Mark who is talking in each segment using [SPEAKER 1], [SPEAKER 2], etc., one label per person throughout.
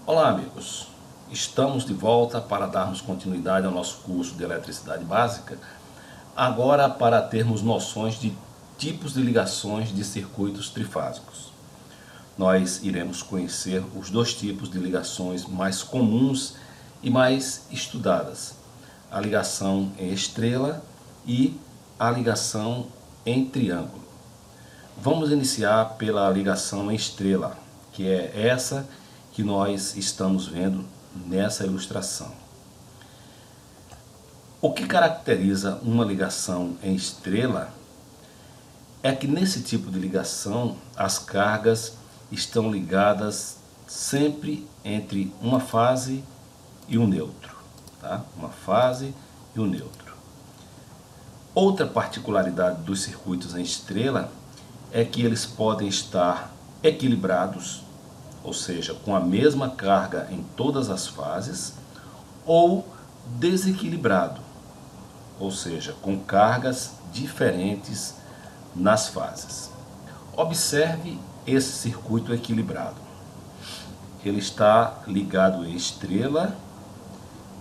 [SPEAKER 1] Olá amigos, estamos de volta para darmos continuidade ao nosso curso de eletricidade básica, agora para termos noções de tipos de ligações de circuitos trifásicos. Nós iremos conhecer os dois tipos de ligações mais comuns e mais estudadas, a ligação em estrela e a ligação em triângulo. Vamos iniciar pela ligação em estrela, que é essa que nós estamos vendo nessa ilustração. O que caracteriza uma ligação em estrela é que nesse tipo de ligação as cargas estão ligadas sempre entre uma fase e um neutro, tá? Uma fase e um neutro. Outra particularidade dos circuitos em estrela é que eles podem estar equilibrados, ou seja, com a mesma carga em todas as fases, ou desequilibrado, ou seja, com cargas diferentes nas fases. Observe esse circuito equilibrado. Ele está ligado em estrela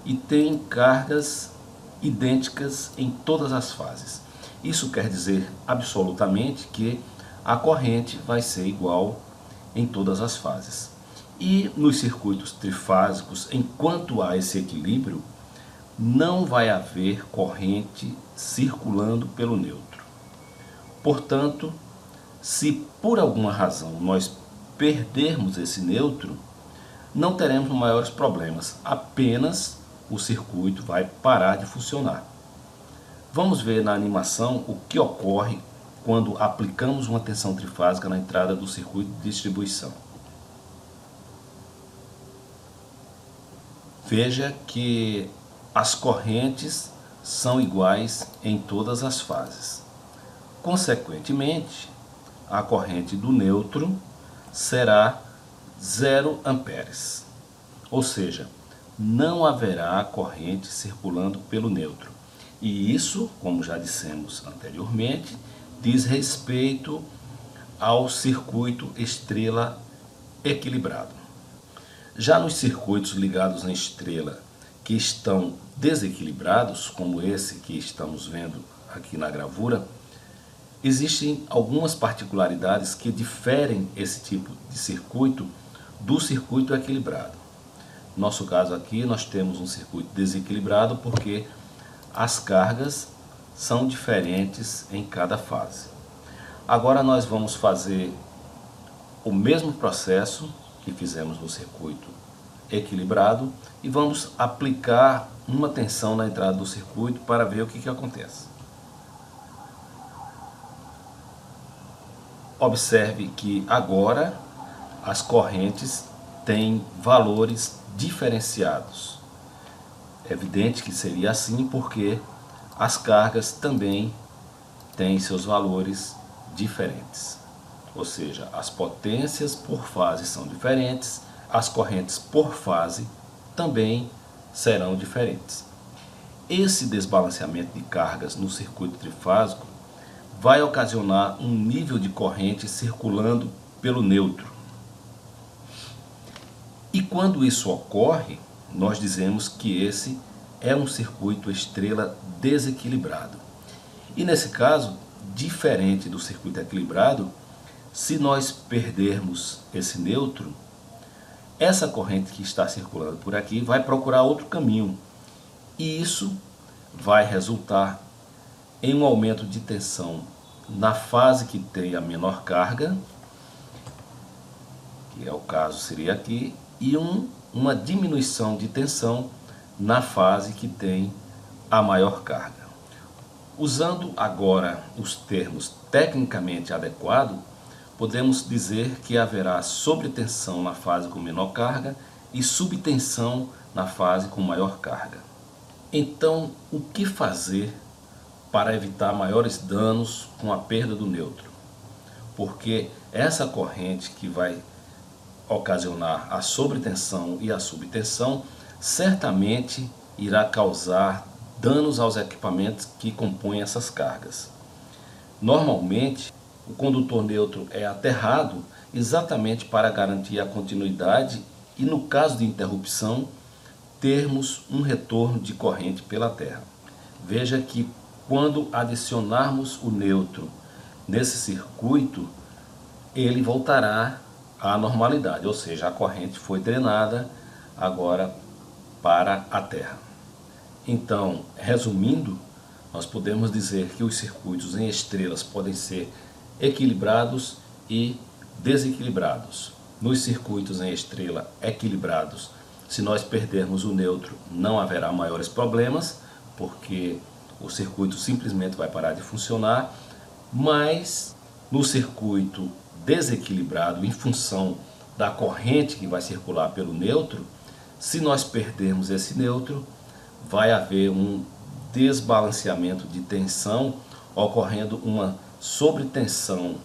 [SPEAKER 1] e tem cargas idênticas em todas as fases. Isso quer dizer absolutamente que a corrente vai ser igual em todas as fases. E nos circuitos trifásicos, enquanto há esse equilíbrio, não vai haver corrente circulando pelo neutro. Portanto, se por alguma razão nós perdermos esse neutro, não teremos maiores problemas, apenas o circuito vai parar de funcionar. Vamos ver na animação o que ocorre quando aplicamos uma tensão trifásica na entrada do circuito de distribuição. Veja que as correntes são iguais em todas as fases. Consequentemente, a corrente do neutro será 0 amperes, ou seja, não haverá corrente circulando pelo neutro. E isso, como já dissemos anteriormente, diz respeito ao circuito estrela equilibrado. Já nos circuitos ligados em estrela que estão desequilibrados, como esse que estamos vendo aqui na gravura, existem algumas particularidades que diferem esse tipo de circuito do circuito equilibrado. No nosso caso aqui nós temos um circuito desequilibrado porque as cargas são diferentes em cada fase. Agora nós vamos fazer o mesmo processo que fizemos no circuito equilibrado e vamos aplicar uma tensão na entrada do circuito para ver o que acontece. Observe que agora as correntes têm valores diferenciados. É evidente que seria assim porque as cargas também têm seus valores diferentes. Ou seja, as potências por fase são diferentes, as correntes por fase também serão diferentes. Esse desbalanceamento de cargas no circuito trifásico vai ocasionar um nível de corrente circulando pelo neutro. E quando isso ocorre, nós dizemos que esse é um circuito estrela desequilibrado. E nesse caso, diferente do circuito equilibrado, se nós perdermos esse neutro, essa corrente que está circulando por aqui vai procurar outro caminho. E isso vai resultar em um aumento de tensão na fase que tem a menor carga, que é o caso seria aqui, e uma diminuição de tensão na fase que tem a maior carga. Usando agora os termos tecnicamente adequados, podemos dizer que haverá sobretensão na fase com menor carga e subtensão na fase com maior carga. Então, o que fazer para evitar maiores danos com a perda do neutro? Porque essa corrente que vai ocasionar a sobretensão e a subtensão certamente irá causar danos aos equipamentos que compõem essas cargas. Normalmente, o condutor neutro é aterrado exatamente para garantir a continuidade e, no caso de interrupção, termos um retorno de corrente pela terra. Veja que quando adicionarmos o neutro nesse circuito, ele voltará à normalidade, ou seja, a corrente foi drenada agora para a terra. Então, resumindo, nós podemos dizer que os circuitos em estrelas podem ser equilibrados e desequilibrados. Nos circuitos em estrela equilibrados, se nós perdermos o neutro, não haverá maiores problemas, porque o circuito simplesmente vai parar de funcionar, mas no circuito desequilibrado, em função da corrente que vai circular pelo neutro, se nós perdermos esse neutro, vai haver um desbalanceamento de tensão, ocorrendo uma sobretensão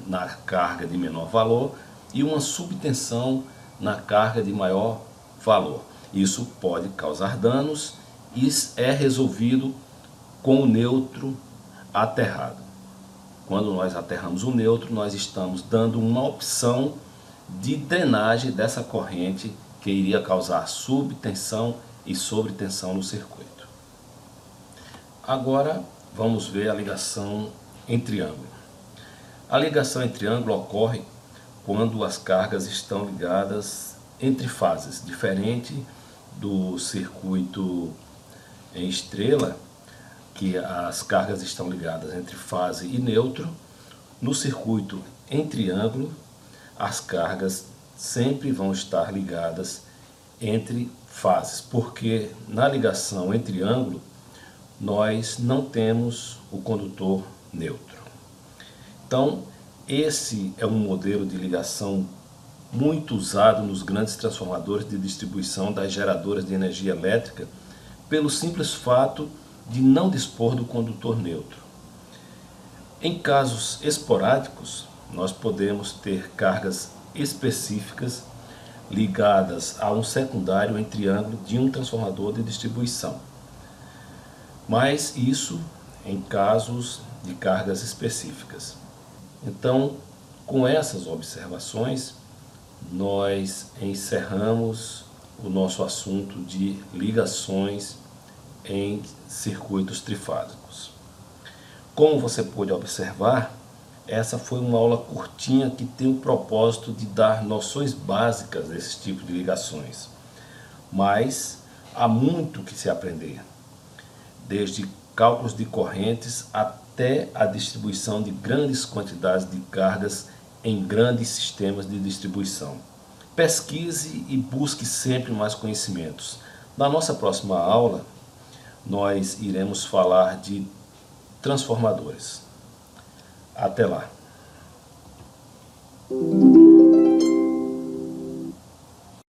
[SPEAKER 1] na carga de menor valor e uma subtensão na carga de maior valor. Isso pode causar danos e é resolvido com o neutro aterrado. Quando nós aterramos o neutro, nós estamos dando uma opção de drenagem dessa corrente que iria causar subtensão e sobretensão no circuito. Agora vamos ver a ligação em triângulo. A ligação em triângulo ocorre quando as cargas estão ligadas entre fases, diferente do circuito em estrela, que as cargas estão ligadas entre fase e neutro. No circuito em triângulo, as cargas sempre vão estar ligadas entre fases, porque na ligação em triângulo nós não temos o condutor neutro. Então, esse é um modelo de ligação muito usado nos grandes transformadores de distribuição das geradoras de energia elétrica, pelo simples fato de não dispor do condutor neutro. Em casos esporádicos, nós podemos ter cargas específicas ligadas a um secundário em triângulo de um transformador de distribuição. Mas isso em casos de cargas específicas. Então, com essas observações, nós encerramos o nosso assunto de ligações em circuitos trifásicos. Como você pôde observar, essa foi uma aula curtinha que tem o propósito de dar noções básicas desse tipo de ligações. Mas há muito que se aprender, desde cálculos de correntes até a distribuição de grandes quantidades de cargas em grandes sistemas de distribuição. Pesquise e busque sempre mais conhecimentos. Na nossa próxima aula, nós iremos falar de transformadores. Até lá!